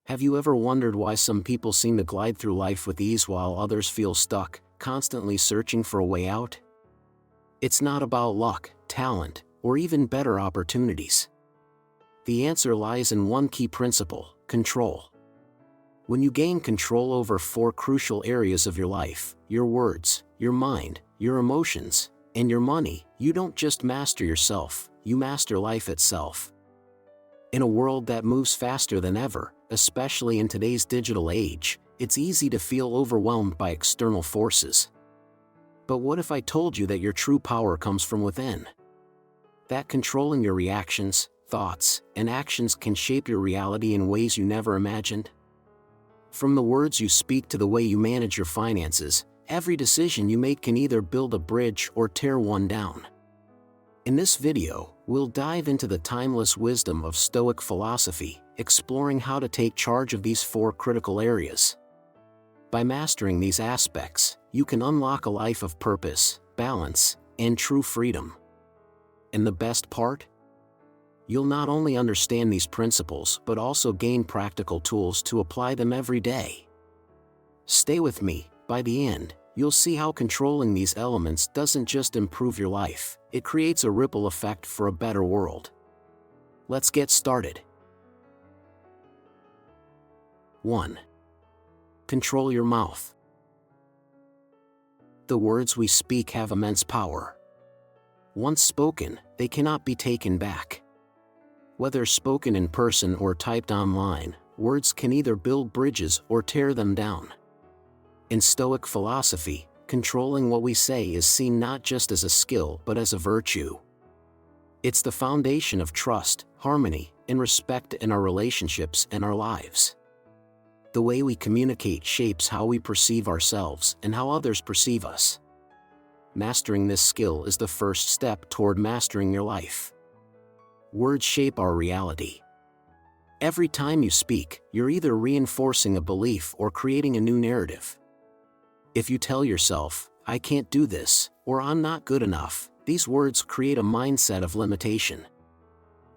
Have you ever wondered why some people seem to glide through life with ease while others feel stuck, constantly searching for a way out? It's not about luck, talent, or even better opportunities. The answer lies in one key principle: control. When you gain control over 4 crucial areas of your life, your words, your mind, your emotions, and your money, you don't just master yourself, you master life itself. In a world that moves faster than ever, especially in today's digital age, it's easy to feel overwhelmed by external forces. But what if I told you that your true power comes from within? That controlling your reactions, thoughts, and actions can shape your reality in ways you never imagined? From the words you speak to the way you manage your finances, every decision you make can either build a bridge or tear one down. In this video, we'll dive into the timeless wisdom of Stoic philosophy, exploring how to take charge of these 4 critical areas. By mastering these aspects, you can unlock a life of purpose, balance, and true freedom. And the best part? You'll not only understand these principles but also gain practical tools to apply them every day. Stay with me. By the end, you'll see how controlling these elements doesn't just improve your life, it creates a ripple effect for a better world. Let's get started. 1. Control your mouth. The words we speak have immense power. Once spoken, they cannot be taken back. Whether spoken in person or typed online, words can either build bridges or tear them down. In Stoic philosophy, controlling what we say is seen not just as a skill but as a virtue. It's the foundation of trust, harmony, and respect in our relationships and our lives. The way we communicate shapes how we perceive ourselves and how others perceive us. Mastering this skill is the first step toward mastering your life. Words shape our reality. Every time you speak, you're either reinforcing a belief or creating a new narrative. If you tell yourself, "I can't do this," or "I'm not good enough," these words create a mindset of limitation.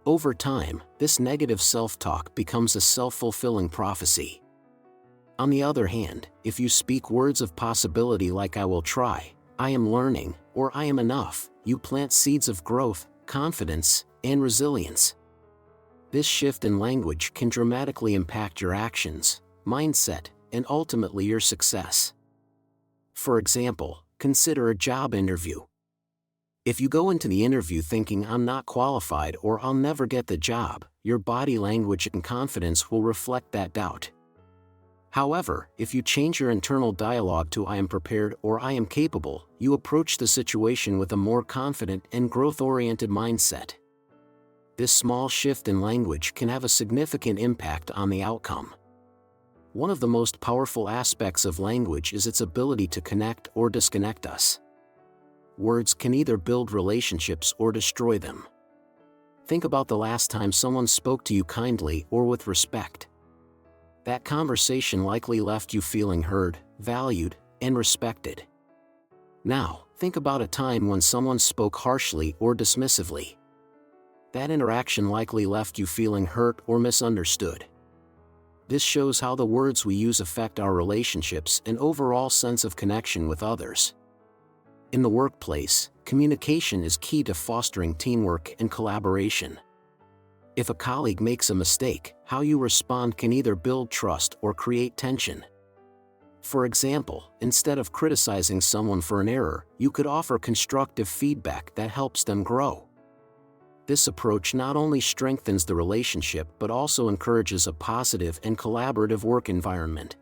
Over time, this negative self-talk becomes a self-fulfilling prophecy. On the other hand, if you speak words of possibility like "I will try," "I am learning," or "I am enough," you plant seeds of growth, confidence, and resilience. This shift in language can dramatically impact your actions, mindset, and ultimately your success. For example, consider a job interview. If you go into the interview thinking "I'm not qualified" or "I'll never get the job," your body language and confidence will reflect that doubt. However, if you change your internal dialogue to "I am prepared" or "I am capable," you approach the situation with a more confident and growth-oriented mindset. This small shift in language can have a significant impact on the outcome. One of the most powerful aspects of language is its ability to connect or disconnect us. Words can either build relationships or destroy them. Think about the last time someone spoke to you kindly or with respect. That conversation likely left you feeling heard, valued, and respected. Now, think about a time when someone spoke harshly or dismissively. That interaction likely left you feeling hurt or misunderstood. This shows how the words we use affect our relationships and overall sense of connection with others. In the workplace, communication is key to fostering teamwork and collaboration. If a colleague makes a mistake, how you respond can either build trust or create tension. For example, instead of criticizing someone for an error, you could offer constructive feedback that helps them grow. This approach not only strengthens the relationship but also encourages a positive and collaborative work environment.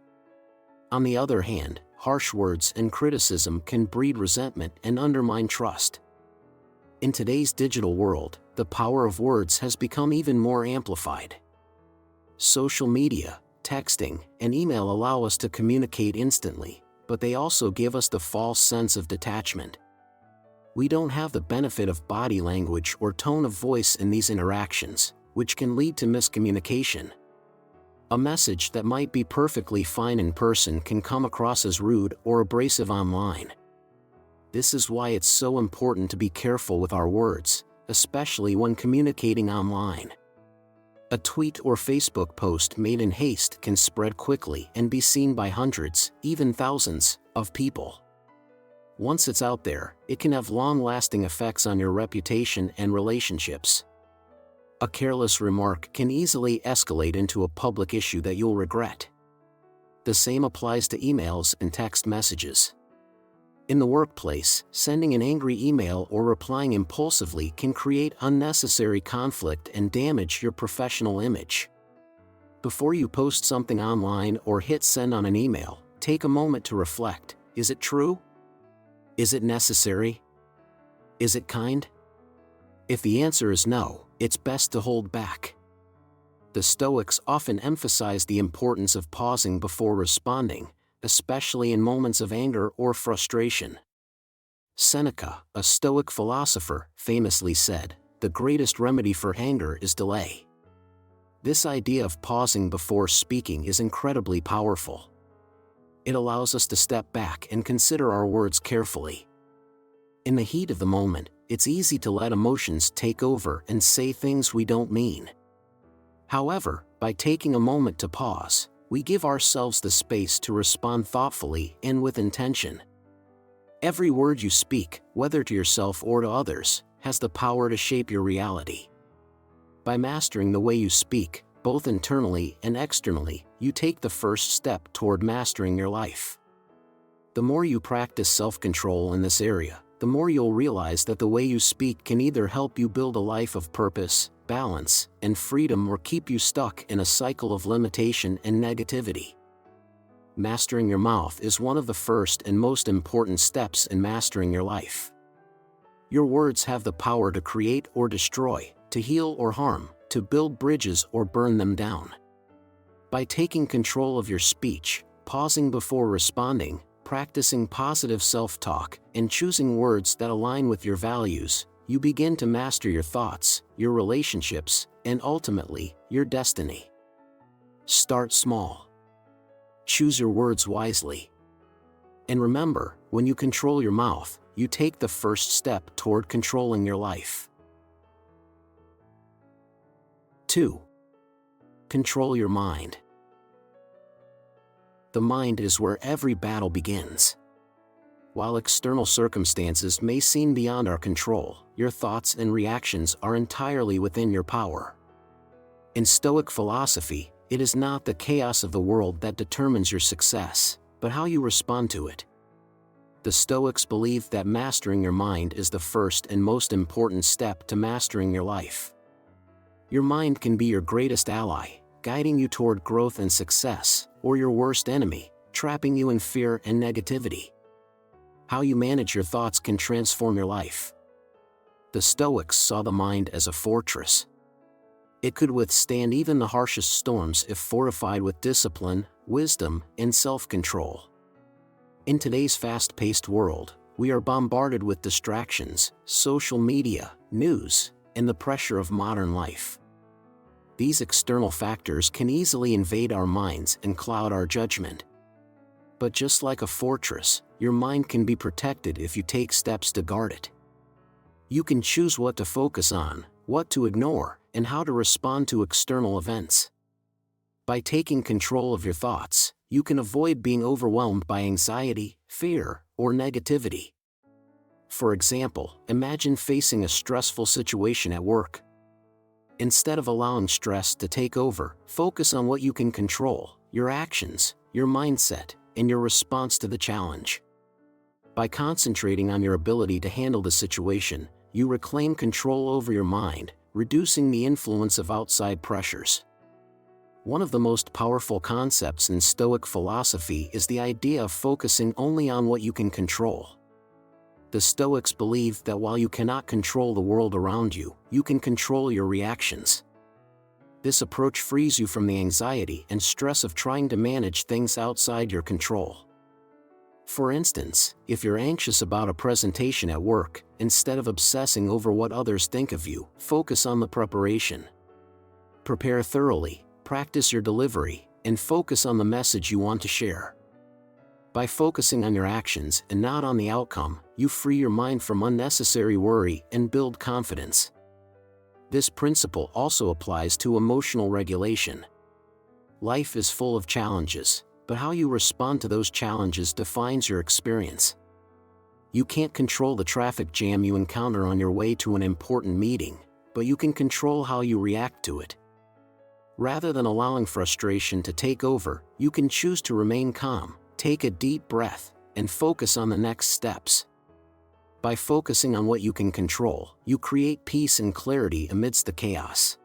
On the other hand, harsh words and criticism can breed resentment and undermine trust. In today's digital world, the power of words has become even more amplified. Social media, texting, and email allow us to communicate instantly, but they also give us the false sense of detachment. We don't have the benefit of body language or tone of voice in these interactions, which can lead to miscommunication. A message that might be perfectly fine in person can come across as rude or abrasive online. This is why it's so important to be careful with our words, especially when communicating online. A tweet or Facebook post made in haste can spread quickly and be seen by hundreds, even thousands, of people. Once it's out there, it can have long-lasting effects on your reputation and relationships. A careless remark can easily escalate into a public issue that you'll regret. The same applies to emails and text messages. In the workplace, sending an angry email or replying impulsively can create unnecessary conflict and damage your professional image. Before you post something online or hit send on an email, take a moment to reflect. Is it true? Is it necessary? Is it kind? If the answer is no, it's best to hold back. The Stoics often emphasize the importance of pausing before responding, especially in moments of anger or frustration. Seneca, a Stoic philosopher, famously said, "The greatest remedy for anger is delay." This idea of pausing before speaking is incredibly powerful. It allows us to step back and consider our words carefully. In the heat of the moment, it's easy to let emotions take over and say things we don't mean. However, by taking a moment to pause, we give ourselves the space to respond thoughtfully and with intention. Every word you speak, whether to yourself or to others, has the power to shape your reality. By mastering the way you speak, both internally and externally, you take the first step toward mastering your life. The more you practice self-control in this area, the more you'll realize that the way you speak can either help you build a life of purpose, balance, and freedom, or keep you stuck in a cycle of limitation and negativity. Mastering your mouth is one of the first and most important steps in mastering your life. Your words have the power to create or destroy, to heal or harm, to build bridges or burn them down. By taking control of your speech, pausing before responding, practicing positive self-talk, and choosing words that align with your values, you begin to master your thoughts, your relationships, and ultimately, your destiny. Start small. Choose your words wisely. And remember, when you control your mouth, you take the first step toward controlling your life. 2. Control your mind. The mind is where every battle begins. While external circumstances may seem beyond our control, your thoughts and reactions are entirely within your power. In Stoic philosophy, it is not the chaos of the world that determines your success, but how you respond to it. The Stoics believe that mastering your mind is the first and most important step to mastering your life. Your mind can be your greatest ally, guiding you toward growth and success, or your worst enemy, trapping you in fear and negativity. How you manage your thoughts can transform your life. The Stoics saw the mind as a fortress. It could withstand even the harshest storms if fortified with discipline, wisdom, and self-control. In today's fast-paced world, we are bombarded with distractions, social media, news, and the pressure of modern life. These external factors can easily invade our minds and cloud our judgment. But just like a fortress, your mind can be protected if you take steps to guard it. You can choose what to focus on, what to ignore, and how to respond to external events. By taking control of your thoughts, you can avoid being overwhelmed by anxiety, fear, or negativity. For example, imagine facing a stressful situation at work. Instead of allowing stress to take over, focus on what you can control: your actions, your mindset, and your response to the challenge. By concentrating on your ability to handle the situation, you reclaim control over your mind, reducing the influence of outside pressures. One of the most powerful concepts in Stoic philosophy is the idea of focusing only on what you can control. The Stoics believe that while you cannot control the world around you, you can control your reactions. This approach frees you from the anxiety and stress of trying to manage things outside your control. For instance, if you're anxious about a presentation at work, instead of obsessing over what others think of you, focus on the preparation. Prepare thoroughly, practice your delivery, and focus on the message you want to share. By focusing on your actions and not on the outcome, you free your mind from unnecessary worry and build confidence. This principle also applies to emotional regulation. Life is full of challenges, but how you respond to those challenges defines your experience. You can't control the traffic jam you encounter on your way to an important meeting, but you can control how you react to it. Rather than allowing frustration to take over, you can choose to remain calm, take a deep breath, and focus on the next steps. By focusing on what you can control, you create peace and clarity amidst the chaos.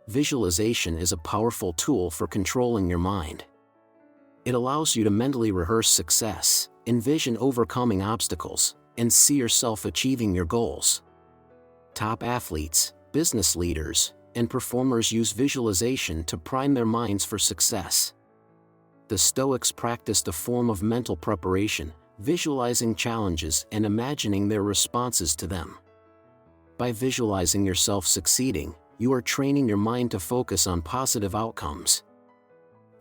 Visualization is a powerful tool for controlling your mind. It allows you to mentally rehearse success, envision overcoming obstacles, and see yourself achieving your goals. Top athletes, business leaders, and performers use visualization to prime their minds for success. The Stoics practiced a form of mental preparation, visualizing challenges and imagining their responses to them. By visualizing yourself succeeding, you are training your mind to focus on positive outcomes.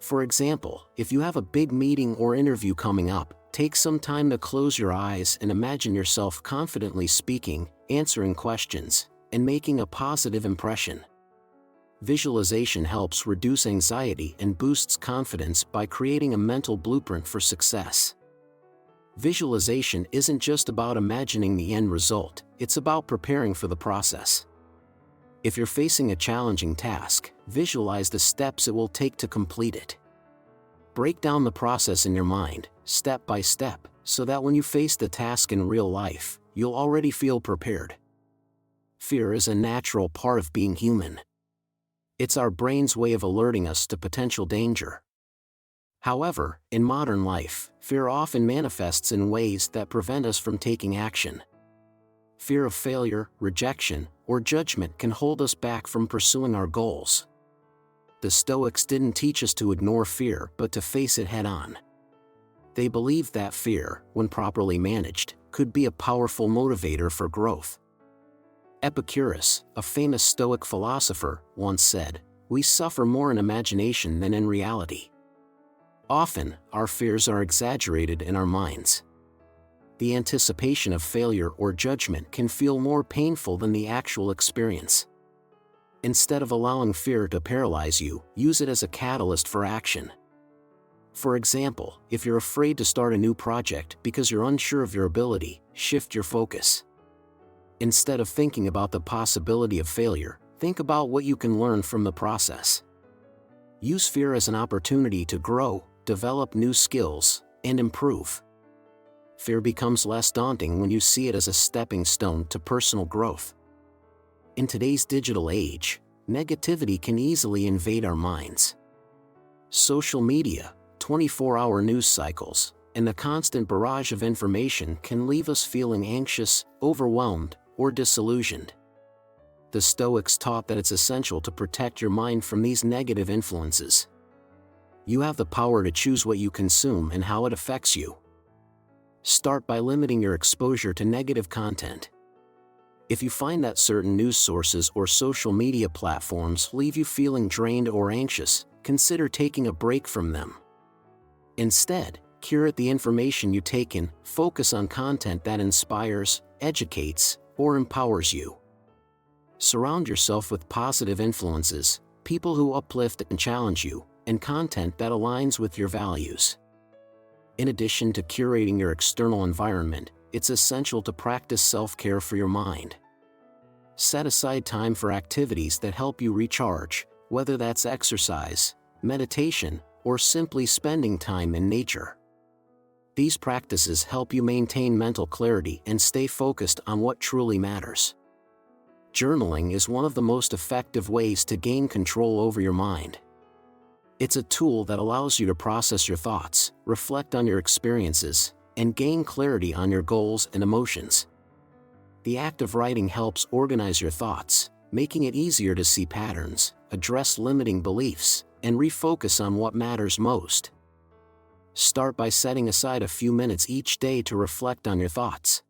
For example, if you have a big meeting or interview coming up, take some time to close your eyes and imagine yourself confidently speaking, answering questions, and making a positive impression. Visualization helps reduce anxiety and boosts confidence by creating a mental blueprint for success. Visualization isn't just about imagining the end result, it's about preparing for the process. If you're facing a challenging task, visualize the steps it will take to complete it. Break down the process in your mind, step by step, so that when you face the task in real life, you'll already feel prepared. Fear is a natural part of being human. It's our brain's way of alerting us to potential danger. However, in modern life, fear often manifests in ways that prevent us from taking action. Fear of failure, rejection, or judgment can hold us back from pursuing our goals. The Stoics didn't teach us to ignore fear but to face it head-on. They believed that fear, when properly managed, could be a powerful motivator for growth. Epicurus, a famous Stoic philosopher, once said, "We suffer more in imagination than in reality." Often, our fears are exaggerated in our minds. The anticipation of failure or judgment can feel more painful than the actual experience. Instead of allowing fear to paralyze you, use it as a catalyst for action. For example, if you're afraid to start a new project because you're unsure of your ability, shift your focus. Instead of thinking about the possibility of failure, think about what you can learn from the process. Use fear as an opportunity to grow, develop new skills, and improve. Fear becomes less daunting when you see it as a stepping stone to personal growth. In today's digital age, negativity can easily invade our minds. Social media, 24-hour news cycles, and the constant barrage of information can leave us feeling anxious, overwhelmed, or disillusioned. The Stoics taught that it's essential to protect your mind from these negative influences. You have the power to choose what you consume and how it affects you. Start by limiting your exposure to negative content. If you find that certain news sources or social media platforms leave you feeling drained or anxious, consider taking a break from them. Instead, curate the information you take in, focus on content that inspires, educates, or empowers you. Surround yourself with positive influences, people who uplift and challenge you, and content that aligns with your values. In addition to curating your external environment, it's essential to practice self-care for your mind. Set aside time for activities that help you recharge, whether that's exercise, meditation, or simply spending time in nature. These practices help you maintain mental clarity and stay focused on what truly matters. Journaling is one of the most effective ways to gain control over your mind. It's a tool that allows you to process your thoughts, reflect on your experiences, and gain clarity on your goals and emotions. The act of writing helps organize your thoughts, making it easier to see patterns, address limiting beliefs, and refocus on what matters most. Start by setting aside a few minutes each day to reflect on your thoughts.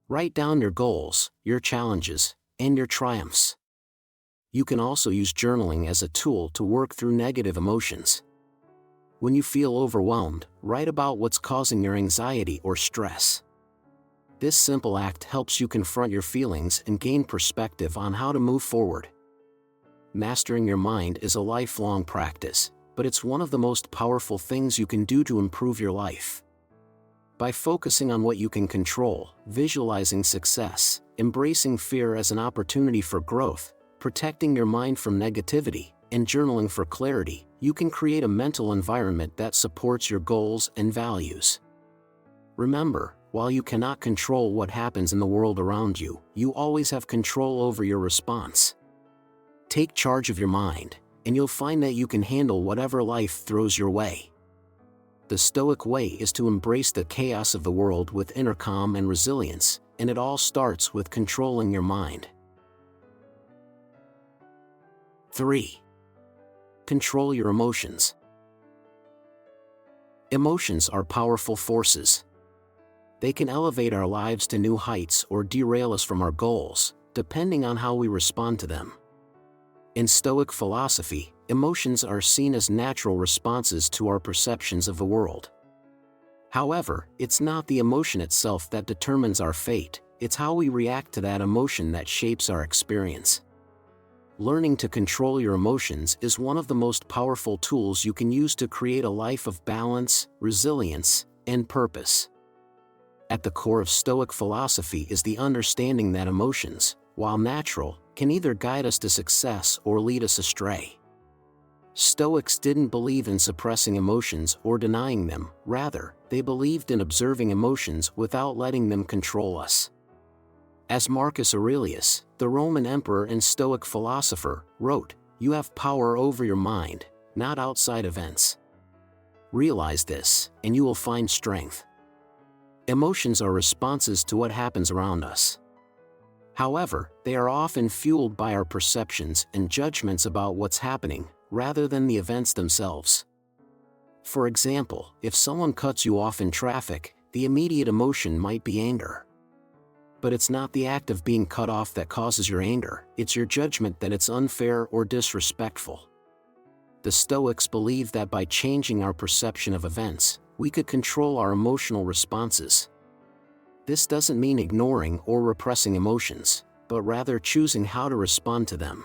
Write down your goals, your challenges, and your triumphs. You can also use journaling as a tool to work through negative emotions. When you feel overwhelmed, write about what's causing your anxiety or stress. This simple act helps you confront your feelings and gain perspective on how to move forward. Mastering your mind is a lifelong practice, but it's one of the most powerful things you can do to improve your life. By focusing on what you can control, visualizing success, embracing fear as an opportunity for growth, protecting your mind from negativity, and journaling for clarity, you can create a mental environment that supports your goals and values. Remember, while you cannot control what happens in the world around you, you always have control over your response. Take charge of your mind, and you'll find that you can handle whatever life throws your way. The Stoic way is to embrace the chaos of the world with inner calm and resilience, and it all starts with controlling your mind. 3. Control your emotions. Emotions are powerful forces. They can elevate our lives to new heights or derail us from our goals, depending on how we respond to them. In Stoic philosophy, emotions are seen as natural responses to our perceptions of the world. However, it's not the emotion itself that determines our fate, it's how we react to that emotion that shapes our experience. Learning to control your emotions is one of the most powerful tools you can use to create a life of balance, resilience, and purpose. At the core of Stoic philosophy is the understanding that emotions, while natural, can either guide us to success or lead us astray. Stoics didn't believe in suppressing emotions or denying them, rather, they believed in observing emotions without letting them control us. As Marcus Aurelius, the Roman emperor and Stoic philosopher, wrote, "You have power over your mind, not outside events. Realize this, and you will find strength." Emotions are responses to what happens around us. However, they are often fueled by our perceptions and judgments about what's happening, rather than the events themselves. For example, if someone cuts you off in traffic, the immediate emotion might be anger. But it's not the act of being cut off that causes your anger, it's your judgment that it's unfair or disrespectful. The Stoics believe that by changing our perception of events, we could control our emotional responses. This doesn't mean ignoring or repressing emotions, but rather choosing how to respond to them.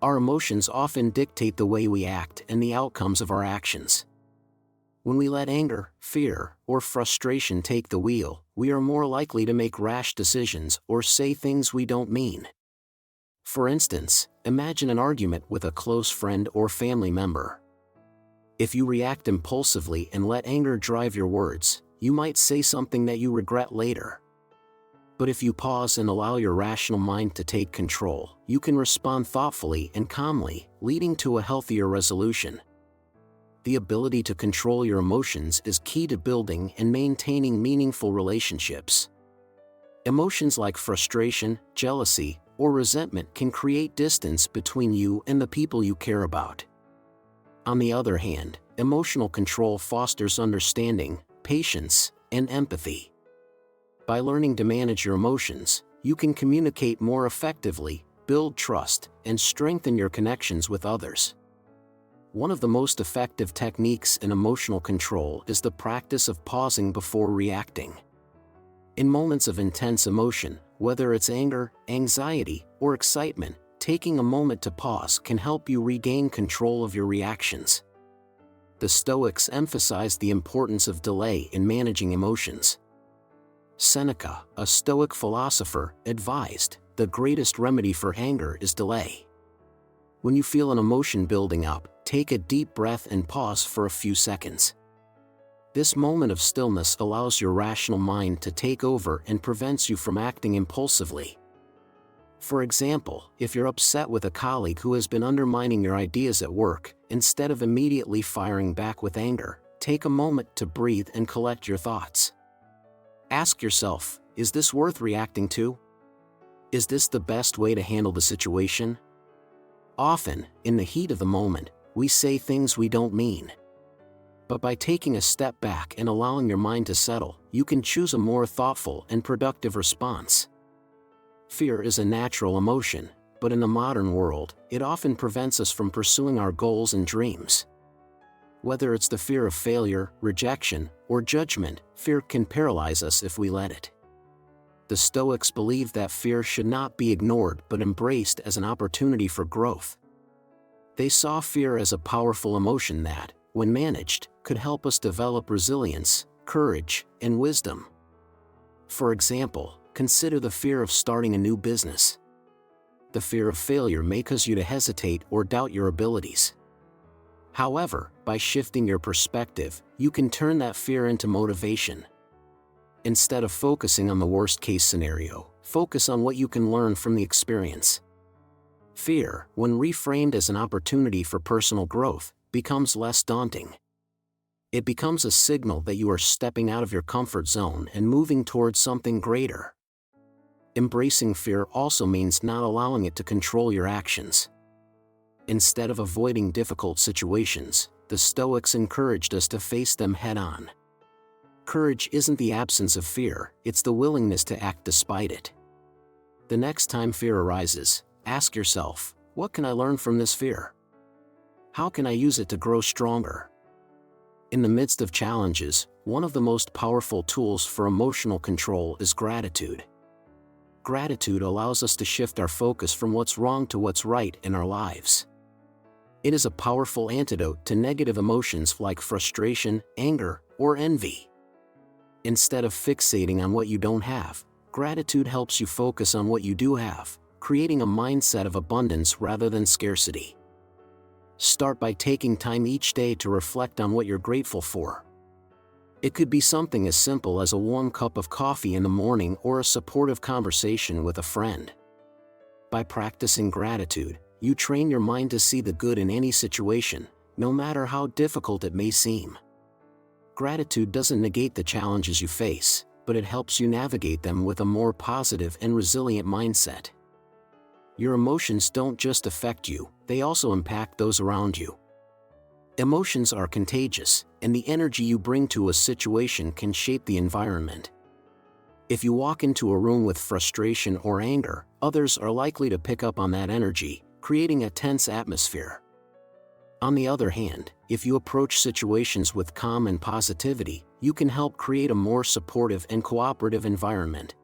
Our emotions often dictate the way we act and the outcomes of our actions. When we let anger, fear, or frustration take the wheel, we are more likely to make rash decisions or say things we don't mean. For instance, imagine an argument with a close friend or family member. If you react impulsively and let anger drive your words, you might say something that you regret later. But if you pause and allow your rational mind to take control, you can respond thoughtfully and calmly, leading to a healthier resolution. The ability to control your emotions is key to building and maintaining meaningful relationships. Emotions like frustration, jealousy, or resentment can create distance between you and the people you care about. On the other hand, emotional control fosters understanding, patience, and empathy. By learning to manage your emotions, you can communicate more effectively, build trust, and strengthen your connections with others. One of the most effective techniques in emotional control is the practice of pausing before reacting. In moments of intense emotion, whether it's anger, anxiety, or excitement, taking a moment to pause can help you regain control of your reactions. The Stoics emphasize the importance of delay in managing emotions. Seneca, a Stoic philosopher, advised, "The greatest remedy for anger is delay." When you feel an emotion building up, take a deep breath and pause for a few seconds. This moment of stillness allows your rational mind to take over and prevents you from acting impulsively. For example, if you're upset with a colleague who has been undermining your ideas at work, instead of immediately firing back with anger, take a moment to breathe and collect your thoughts. Ask yourself, is this worth reacting to? Is this the best way to handle the situation? Often, in the heat of the moment, we say things we don't mean. But by taking a step back and allowing your mind to settle, you can choose a more thoughtful and productive response. Fear is a natural emotion, but in the modern world, it often prevents us from pursuing our goals and dreams. Whether it's the fear of failure, rejection, or judgment, fear can paralyze us if we let it. The Stoics believed that fear should not be ignored but embraced as an opportunity for growth. They saw fear as a powerful emotion that, when managed, could help us develop resilience, courage, and wisdom. For example, consider the fear of starting a new business. The fear of failure may cause you to hesitate or doubt your abilities. However, by shifting your perspective, you can turn that fear into motivation. Instead of focusing on the worst-case scenario, focus on what you can learn from the experience. Fear, when reframed as an opportunity for personal growth, becomes less daunting. It becomes a signal that you are stepping out of your comfort zone and moving towards something greater. Embracing fear also means not allowing it to control your actions. Instead of avoiding difficult situations, the Stoics encouraged us to face them head-on. Courage isn't the absence of fear, it's the willingness to act despite it. The next time fear arises, ask yourself, what can I learn from this fear? How can I use it to grow stronger? In the midst of challenges, one of the most powerful tools for emotional control is gratitude. Gratitude allows us to shift our focus from what's wrong to what's right in our lives. It is a powerful antidote to negative emotions like frustration, anger, or envy. Instead of fixating on what you don't have, gratitude helps you focus on what you do have, creating a mindset of abundance rather than scarcity. Start by taking time each day to reflect on what you're grateful for. It could be something as simple as a warm cup of coffee in the morning or a supportive conversation with a friend. By practicing gratitude, you train your mind to see the good in any situation, no matter how difficult it may seem. Gratitude doesn't negate the challenges you face, but it helps you navigate them with a more positive and resilient mindset. Your emotions don't just affect you, they also impact those around you. Emotions are contagious, and the energy you bring to a situation can shape the environment. If you walk into a room with frustration or anger, others are likely to pick up on that energy, creating a tense atmosphere. On the other hand, if you approach situations with calm and positivity, you can help create a more supportive and cooperative environment.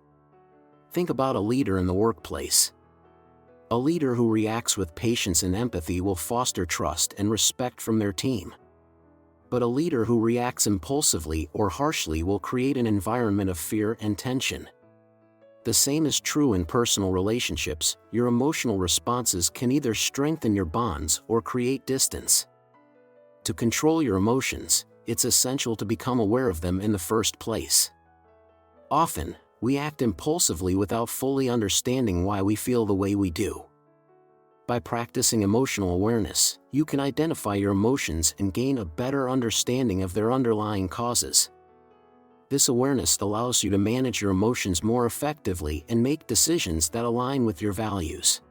Think about a leader in the workplace. A leader who reacts with patience and empathy will foster trust and respect from their team. But a leader who reacts impulsively or harshly will create an environment of fear and tension. The same is true in personal relationships. Your emotional responses can either strengthen your bonds or create distance. To control your emotions, it's essential to become aware of them in the first place. Often, we act impulsively without fully understanding why we feel the way we do. By practicing emotional awareness, you can identify your emotions and gain a better understanding of their underlying causes. This awareness allows you to manage your emotions more effectively and make decisions that align with your values.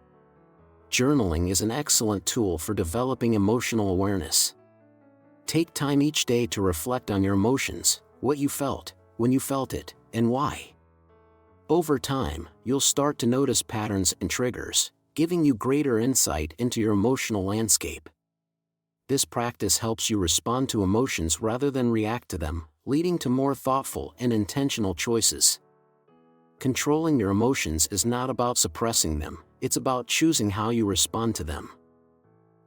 Journaling is an excellent tool for developing emotional awareness. Take time each day to reflect on your emotions, what you felt, when you felt it, and why. Over time, you'll start to notice patterns and triggers, giving you greater insight into your emotional landscape. This practice helps you respond to emotions rather than react to them, leading to more thoughtful and intentional choices. Controlling your emotions is not about suppressing them, it's about choosing how you respond to them.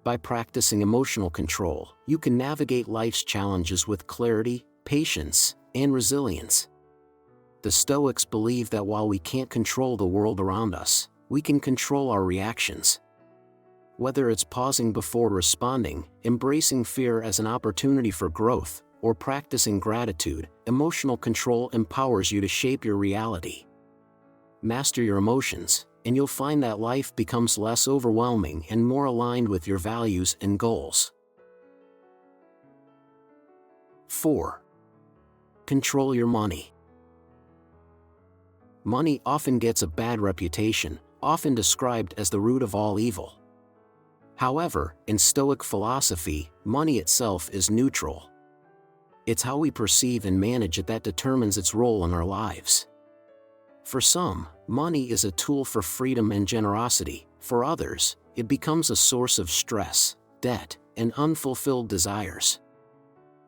By practicing emotional control, you can navigate life's challenges with clarity, patience, and resilience. The Stoics believe that while we can't control the world around us, we can control our reactions. Whether it's pausing before responding, embracing fear as an opportunity for growth, or practicing gratitude, emotional control empowers you to shape your reality. Master your emotions, and you'll find that life becomes less overwhelming and more aligned with your values and goals. 4. Control your money. Money often gets a bad reputation, often described as the root of all evil. However, in Stoic philosophy, money itself is neutral. It's how we perceive and manage it that determines its role in our lives. For some, money is a tool for freedom and generosity. For others, it becomes a source of stress, debt, and unfulfilled desires.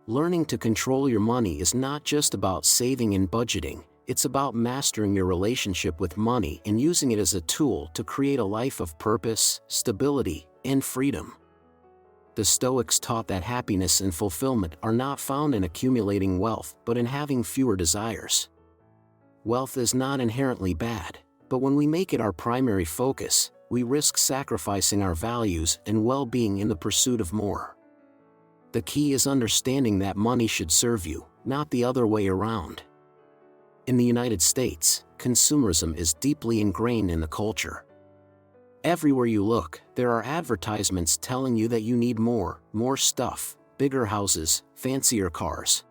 Learning to control your money is not just about saving and budgeting, It's about mastering your relationship with money and using it as a tool to create a life of purpose, stability, and freedom. The Stoics taught that happiness and fulfillment are not found in accumulating wealth but in having fewer desires. Wealth is not inherently bad, but when we make it our primary focus, we risk sacrificing our values and well-being in the pursuit of more. The key is understanding that money should serve you, not the other way around. In the United States, consumerism is deeply ingrained in the culture. Everywhere you look, there are advertisements telling you that you need more stuff, bigger houses, fancier cars.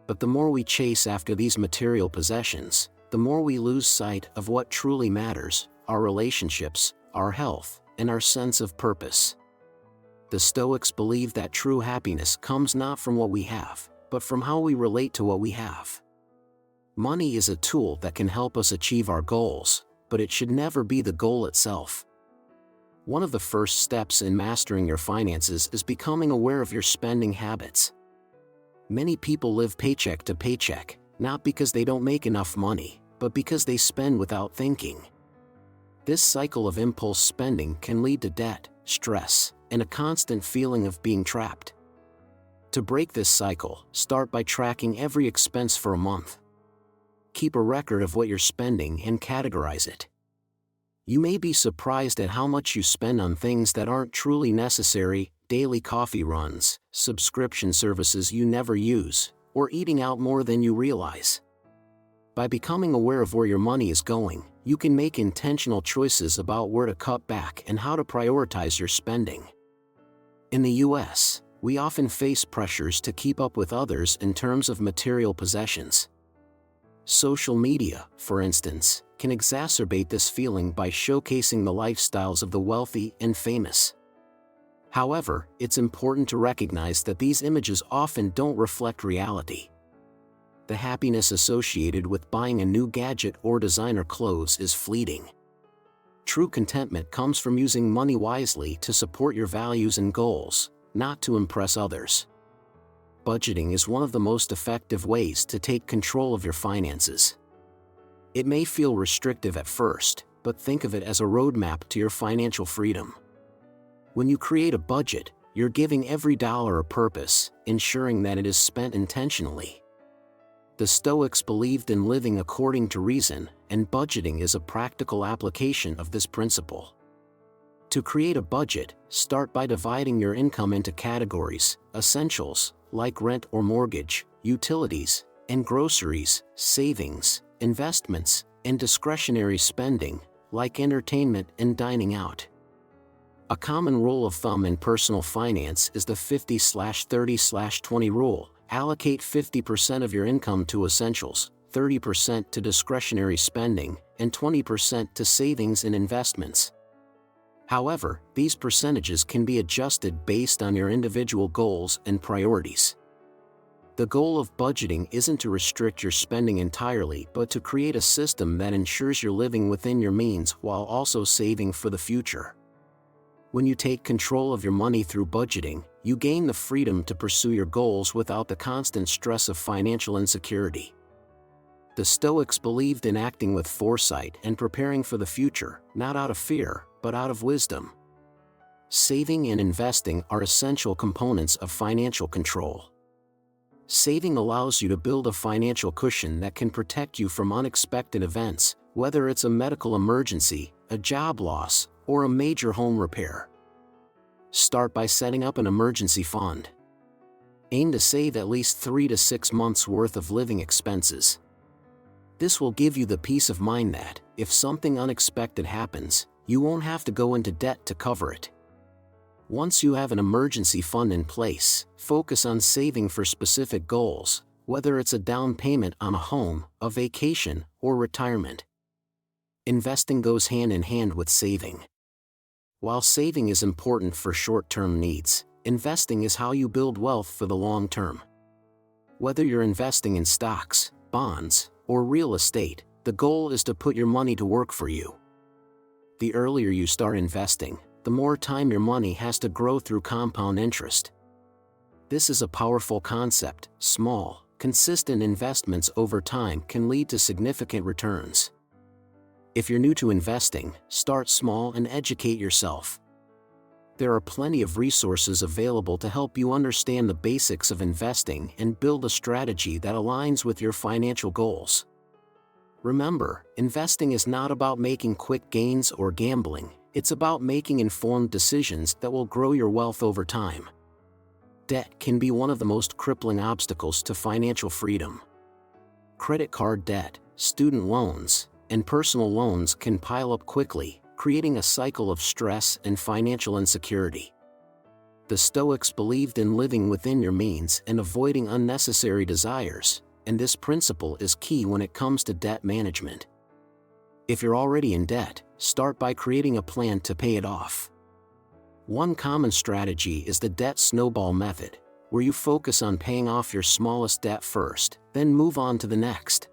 But the more we chase after these material possessions, the more we lose sight of what truly matters: our relationships, our health, and our sense of purpose. The Stoics believe that true happiness comes not from what we have, but from how we relate to what we have. Money is a tool that can help us achieve our goals, but it should never be the goal itself. One of the first steps in mastering your finances is becoming aware of your spending habits. Many people live paycheck to paycheck, not because they don't make enough money, but because they spend without thinking. This cycle of impulse spending can lead to debt, stress, and a constant feeling of being trapped. To break this cycle, start by tracking every expense for a month. Keep a record of what you're spending and categorize it. You may be surprised at how much you spend on things that aren't truly necessary: daily coffee runs, subscription services you never use, or eating out more than you realize. By becoming aware of where your money is going, you can make intentional choices about where to cut back and how to prioritize your spending. In the US, we often face pressures to keep up with others in terms of material possessions. Social media, for instance, can exacerbate this feeling by showcasing the lifestyles of the wealthy and famous. However, it's important to recognize that these images often don't reflect reality. The happiness associated with buying a new gadget or designer clothes is fleeting. True contentment comes from using money wisely to support your values and goals, not to impress others. Budgeting is one of the most effective ways to take control of your finances. It may feel restrictive at first, but think of it as a roadmap to your financial freedom. When you create a budget, you're giving every dollar a purpose, ensuring that it is spent intentionally. The Stoics believed in living according to reason, and budgeting is a practical application of this principle. To create a budget, start by dividing your income into categories: essentials, like rent or mortgage, utilities, and groceries, savings, investments, and discretionary spending, like entertainment and dining out. A common rule of thumb in personal finance is the 50/30/20 rule. Allocate 50% of your income to essentials, 30% to discretionary spending, and 20% to savings and investments. However, these percentages can be adjusted based on your individual goals and priorities. The goal of budgeting isn't to restrict your spending entirely, but to create a system that ensures you're living within your means while also saving for the future. When you take control of your money through budgeting, you gain the freedom to pursue your goals without the constant stress of financial insecurity. The Stoics believed in acting with foresight and preparing for the future, not out of fear, but out of wisdom. Saving and investing are essential components of financial control. Saving allows you to build a financial cushion that can protect you from unexpected events, whether it's a medical emergency, a job loss, or a major home repair. Start by setting up an emergency fund. Aim to save at least 3 to 6 months' worth of living expenses. This will give you the peace of mind that, if something unexpected happens, you won't have to go into debt to cover it. Once you have an emergency fund in place, focus on saving for specific goals, whether it's a down payment on a home, a vacation, or retirement. Investing goes hand in hand with saving. While saving is important for short-term needs, investing is how you build wealth for the long term. Whether you're investing in stocks, bonds, or real estate, the goal is to put your money to work for you. The earlier you start investing, the more time your money has to grow through compound interest. This is a powerful concept: small, Consistent investments over time can lead to significant returns. If you're new to investing, start small and educate yourself. There are plenty of resources available to help you understand the basics of investing and build a strategy that aligns with your financial goals. Remember, investing is not about making quick gains or gambling, it's about making informed decisions that will grow your wealth over time. Debt can be one of the most crippling obstacles to financial freedom. Credit card debt, student loans, and personal loans can pile up quickly, creating a cycle of stress and financial insecurity. The Stoics believed in living within your means and avoiding unnecessary desires, and this principle is key when it comes to debt management. If you're already in debt, start by creating a plan to pay it off. One common strategy is the debt snowball method, where you focus on paying off your smallest debt first, then move on to the next.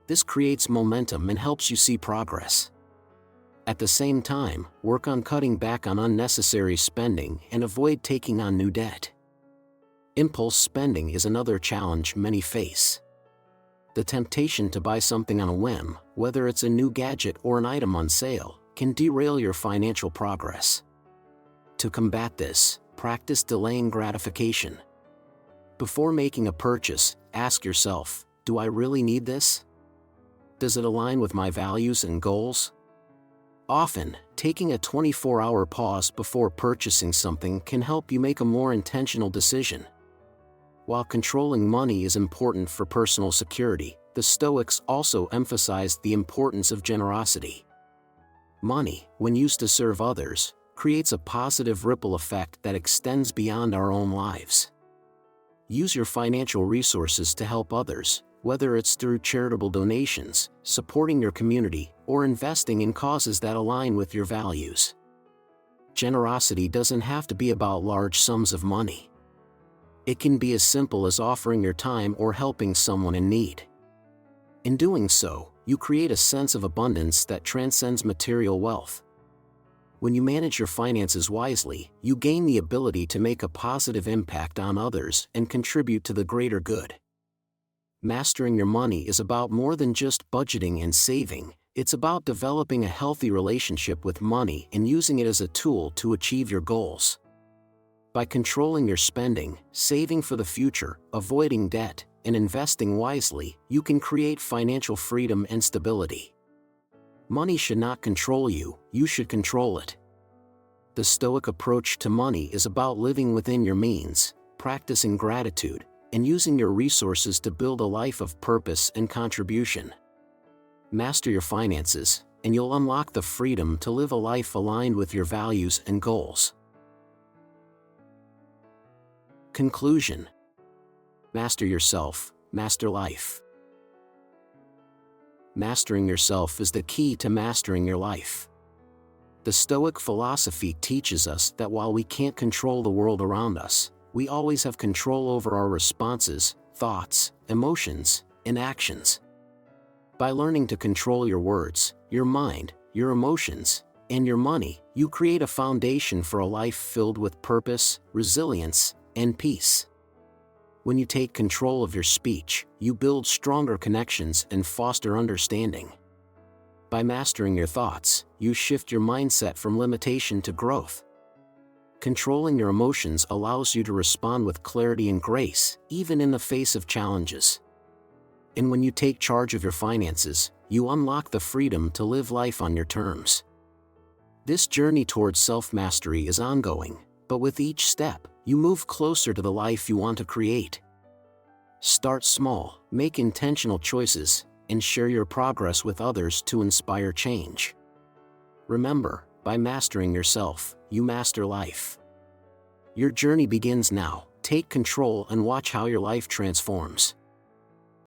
This creates momentum and helps you see progress. At the same time, work on cutting back on unnecessary spending and avoid taking on new debt. Impulse spending is another challenge many face. The temptation to buy something on a whim, whether it's a new gadget or an item on sale, can derail your financial progress. To combat this, practice delaying gratification. Before making a purchase, ask yourself, do I really need this? Does it align with my values and goals? Often, taking a 24-hour pause before purchasing something can help you make a more intentional decision. While controlling money is important for personal security, the Stoics also emphasized the importance of generosity. Money, when used to serve others, creates a positive ripple effect that extends beyond our own lives. Use your financial resources to help others, whether it's through charitable donations, supporting your community, or investing in causes that align with your values. Generosity doesn't have to be about large sums of money. It can be as simple as offering your time or helping someone in need. In doing so, you create a sense of abundance that transcends material wealth. When you manage your finances wisely, you gain the ability to make a positive impact on others and contribute to the greater good. Mastering your money is about more than just budgeting and saving, it's about developing a healthy relationship with money and using it as a tool to achieve your goals. By controlling your spending, saving for the future, avoiding debt, and investing wisely, you can create financial freedom and stability. Money should not control you, you should control it. The Stoic approach to money is about living within your means, practicing gratitude, and using your resources to build a life of purpose and contribution. Master your finances, and you'll unlock the freedom to live a life aligned with your values and goals. Conclusion. Master yourself, master life. Mastering yourself is the key to mastering your life. The Stoic philosophy teaches us that while we can't control the world around us, we always have control over our responses, thoughts, emotions, and actions. By learning to control your words, your mind, your emotions, and your money, you create a foundation for a life filled with purpose, resilience, and peace. When you take control of your speech, you build stronger connections and foster understanding. By mastering your thoughts, you shift your mindset from limitation to growth. Controlling your emotions allows you to respond with clarity and grace, even in the face of challenges. And when you take charge of your finances, you unlock the freedom to live life on your terms. This journey towards self-mastery is ongoing, but with each step, you move closer to the life you want to create. Start small, make intentional choices, and share your progress with others to inspire change. Remember, by mastering yourself, you master life. Your journey begins now. Take control and watch how your life transforms.